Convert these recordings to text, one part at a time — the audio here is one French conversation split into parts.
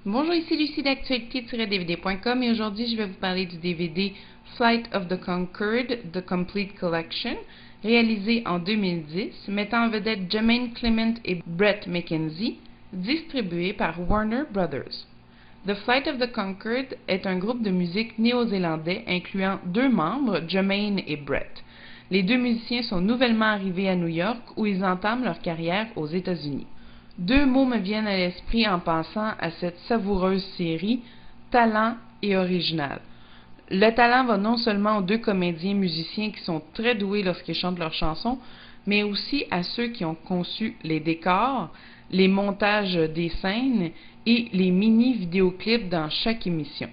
Bonjour, ici Lucie d'actualité-dvd.com et aujourd'hui je vais vous parler du DVD Flight of the Conchord, The Complete Collection, réalisé en 2010, mettant en vedette Jermaine Clement et Bret McKenzie, distribué par Warner Brothers. The Flight of the Conchord est un groupe de musique néo-zélandais incluant deux membres, Jermaine et Bret. Les deux musiciens sont nouvellement arrivés à New York où ils entament leur carrière aux États-Unis. Deux mots me viennent à l'esprit en pensant à cette savoureuse série, talent et original. Le talent va non seulement aux deux comédiens musiciens qui sont très doués lorsqu'ils chantent leurs chansons, mais aussi à ceux qui ont conçu les décors, les montages des scènes et les mini-vidéoclips dans chaque émission.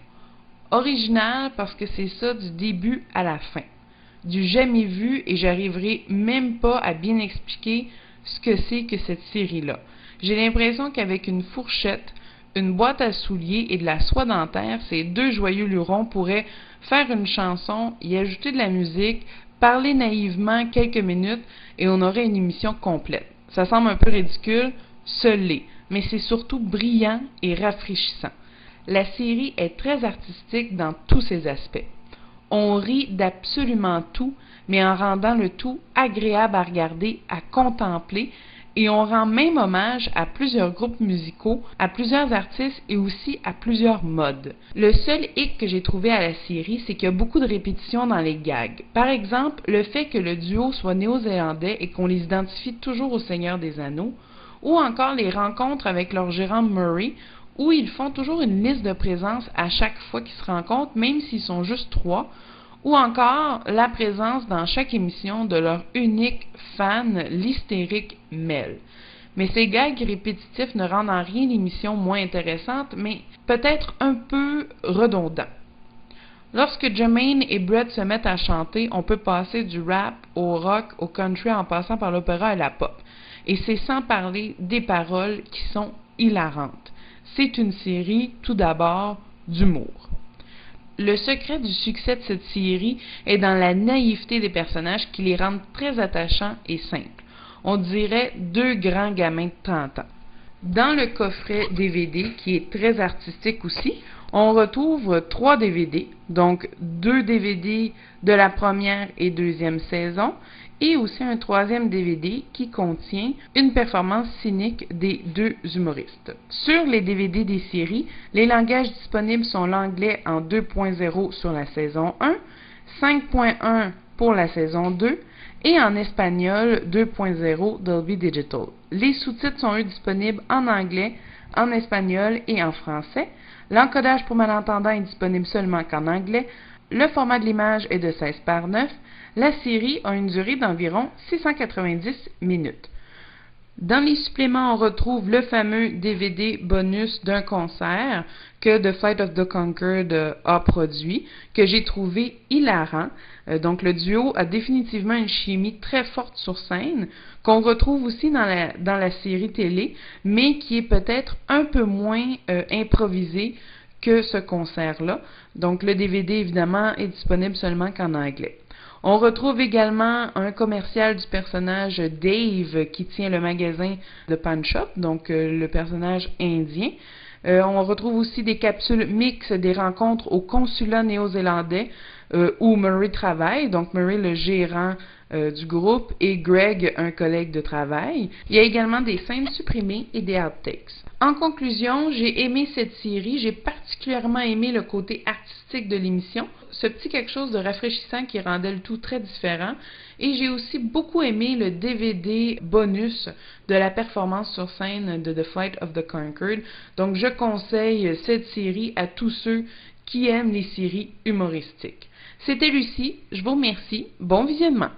Original parce que c'est ça du début à la fin. Du jamais vu et j'arriverai même pas à bien expliquer ce que c'est que cette série-là. J'ai l'impression qu'avec une fourchette, une boîte à souliers et de la soie dentaire, ces deux joyeux lurons pourraient faire une chanson, y ajouter de la musique, parler naïvement quelques minutes et on aurait une émission complète. Ça semble un peu ridicule, ce l'est, mais c'est surtout brillant et rafraîchissant. La série est très artistique dans tous ses aspects. On rit d'absolument tout, mais en rendant le tout agréable à regarder, à contempler, et on rend même hommage à plusieurs groupes musicaux, à plusieurs artistes et aussi à plusieurs modes. Le seul hic que j'ai trouvé à la série, c'est qu'il y a beaucoup de répétitions dans les gags. Par exemple, le fait que le duo soit néo-zélandais et qu'on les identifie toujours au Seigneur des Anneaux, ou encore les rencontres avec leur gérant Murray, où ils font toujours une liste de présence à chaque fois qu'ils se rencontrent, même s'ils sont juste trois, ou encore la présence dans chaque émission de leur unique fan, l'hystérique Mel. Mais ces gags répétitifs ne rendent en rien l'émission moins intéressante, mais peut-être un peu redondant. Lorsque Jermaine et Bret se mettent à chanter, on peut passer du rap au rock, au country en passant par l'opéra et la pop. Et c'est sans parler des paroles qui sont hilarantes. C'est une série, tout d'abord, d'humour. Le secret du succès de cette série est dans la naïveté des personnages qui les rendent très attachants et simples. On dirait deux grands gamins de 30 ans. Dans le coffret DVD, qui est très artistique aussi, on retrouve 3 DVD, donc 2 DVD de la première et deuxième saison, et aussi un 3e DVD qui contient une performance scénique des deux humoristes. Sur les DVD des séries, les langages disponibles sont l'anglais en 2.0 sur la saison 1, 5.1 pour la saison 2, et en espagnol 2.0 Dolby Digital. Les sous-titres sont eux disponibles en anglais, en espagnol et en français. L'encodage pour malentendants est disponible seulement qu'en anglais. Le format de l'image est de 16:9. La série a une durée d'environ 690 minutes. Dans les suppléments, on retrouve le fameux DVD bonus d'un concert que The Flight of the Conchord a produit, que j'ai trouvé hilarant. Donc le duo a définitivement une chimie très forte sur scène, qu'on retrouve aussi dans la série télé, mais qui est peut-être un peu moins improvisé que ce concert-là. Donc le DVD, évidemment, est disponible seulement qu'en anglais. On retrouve également un commercial du personnage Dave qui tient le magasin de Pawn Shop, donc le personnage indien. On retrouve aussi des capsules mixtes des rencontres au consulat néo-zélandais où Murray travaille, donc Murray le gérant du groupe et Greg un collègue de travail. Il y a également des scènes supprimées et des outtakes. En conclusion, j'ai aimé cette série, j'ai particulièrement aimé le côté artistique de l'émission, ce petit quelque chose de rafraîchissant qui rendait le tout très différent, et j'ai aussi beaucoup aimé le DVD bonus de la performance sur scène de The Flight of the Conchord. Donc je conseille cette série à tous ceux qui aiment les séries humoristiques. C'était Lucie, je vous remercie, bon visionnement.